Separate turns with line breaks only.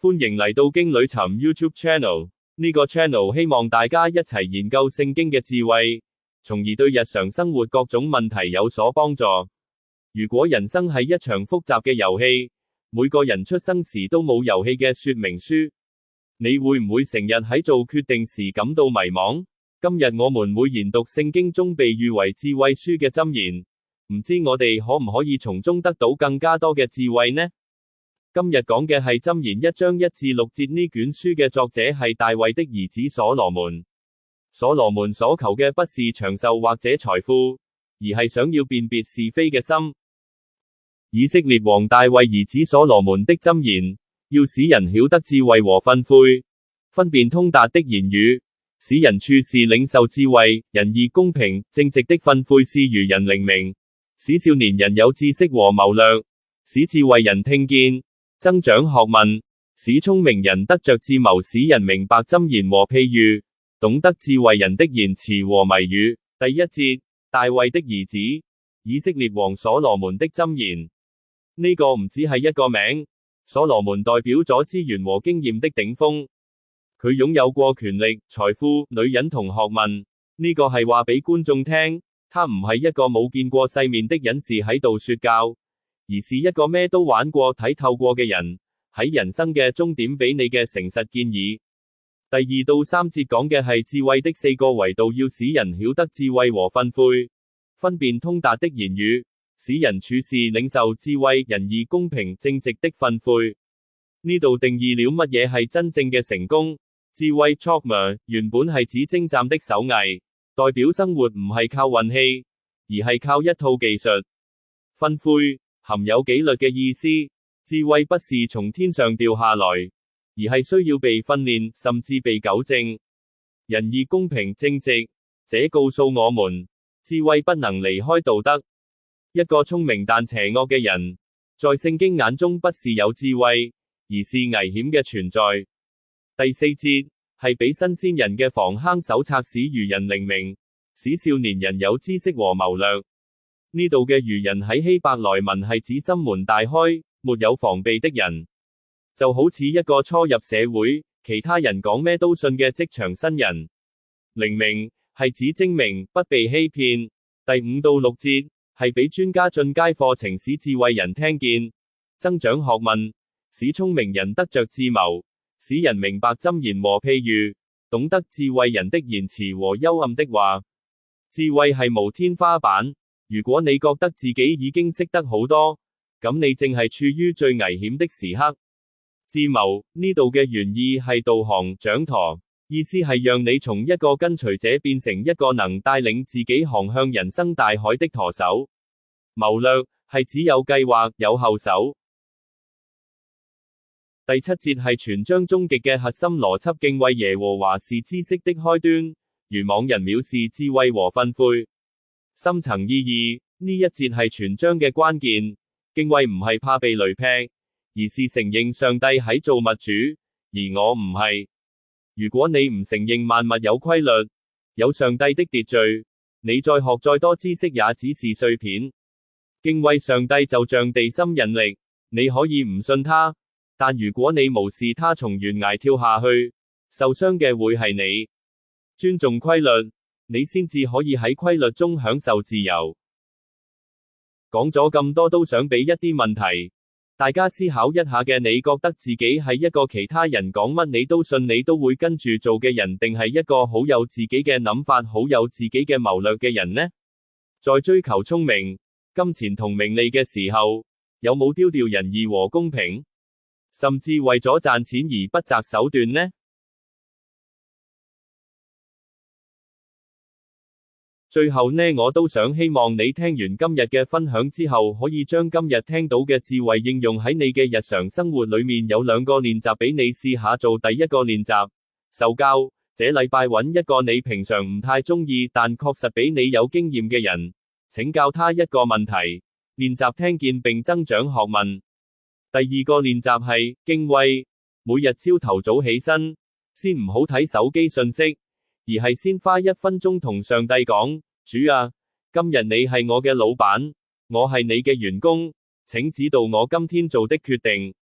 歡迎嚟到經旅尋 YouTube Channel， 呢個 channel 希望大家一齊研究聖經嘅智慧，從而對日常生活各種問題有所幫助。如果人生係一場複雜嘅遊戲，每個人出生時都冇遊戲嘅說明書，你會唔會成日喺做決定時感到迷茫？今日我們會研讀聖經中被譽為智慧書嘅箴言，唔知我哋可唔可以從中得到更加多嘅智慧呢？今日講嘅係箴言1章1至6節，呢卷書嘅作者係大衛的兒子所羅門。所羅門所求嘅不是長壽或者財富，而係想要辨別是非嘅心。以色列王大衛兒子所羅門的箴言，要使人曉得智慧和訓誨，分辨通達的言語，使人處事領受智慧，仁義公平正直的訓誨是愚人靈明，使少年人有知識和謀略，使智慧人聽見，增長學問，使聰明人得着智謀，使人明白箴言和譬喻，懂得智慧人的言辭和謎語。第一節，大衛的兒子，以色列王所羅門的箴言。呢個唔只係一個名，所羅門代表咗資源和經驗的頂峰，佢擁有過權力、財富、女人同學問。呢個係話俾觀眾聽，他唔係一個冇見過世面的隱士喺度說教，而是一個咩都玩過睇透過嘅人，喺人生嘅終點俾你嘅誠實建議。第2到3節講嘅係智慧的4個維度，要使人曉得智慧和訓誨，分辨通達的言語，使人處事領受智慧、仁義公平正直的訓誨。呢度定義了乜嘢係真正嘅成功。智慧 chokma 原本係指精湛的手藝，代表生活唔係靠運氣，而係靠一套技術。訓誨含有紀律嘅意思，智慧不是從天上掉下來，而係需要被訓練，甚至被糾正。仁義公平正直，這告訴我們，智慧不能離開道德。一個聰明但邪惡嘅人，在聖經眼中不是有智慧，而是危險嘅存在。第4節，係俾新鮮人嘅防坑手冊，使愚人靈明，使少年人有知識和謀略。呢度嘅愚人喺希伯來文係指心門大開，沒有防備的人，就好似一個初入社會，其他人講咩都信嘅職場新人。靈明係指精明，不被欺騙。第5到6節，係俾專家進階課程，使智慧人聽見，增長學問，使聰明人得着智謀，使人明白箴言和譬喻，懂得智慧人的言辭和幽暗的話。智慧係無天花板，如果你覺得自己已經識得好多，咁你正係處於最危險的時刻。智謀呢度嘅原意係導航掌舵，意思係讓你從一個跟隨者變成一個能帶領自己航向人生大海的舵手。謀略係指有計劃、有後手。第7節係全章終極嘅核心邏輯，敬畏耶和華是知識的開端，愚妄人藐視智慧和訓誨。深層意義，呢一節係全章嘅關鍵。敬畏唔係怕被雷劈，而是承認上帝係造物主，而我唔係。如果你唔承認萬物有規律，有上帝的秩序，你再學再多知識也只是碎片。敬畏上帝就像地心引力，你可以唔信他，但如果你無視他從懸崖跳下去，受傷嘅會係你。尊重規律，你先至可以喺規律中享受自由。講咗咁多，都想俾一啲問題，大家思考一下嘅。你覺得自己係一個其他人講乜你都信，你都會跟住做嘅人，定係一個好有自己嘅諗法、好有自己嘅謀略嘅人呢？在追求聰明、金錢同名利嘅時候，有冇丟掉仁義和公平，甚至為咗賺錢而不擇手段呢？最後呢，我都想希望你聽完今日嘅分享之後，可以將今日聽到嘅智慧應用喺你嘅日常生活裏面。有2個練習俾你試下做。第1個練習，受教，這禮拜揾一個你平常唔太中意，但確實比你有經驗嘅人，請教他一個問題，練習聽見並增長學問。第2個練習係敬畏，每日朝頭早起身，先唔好睇手機信息，而係先花1分鐘同上帝講，主啊，今日你係我嘅老闆，我係你嘅員工，請指導我今天做的決定。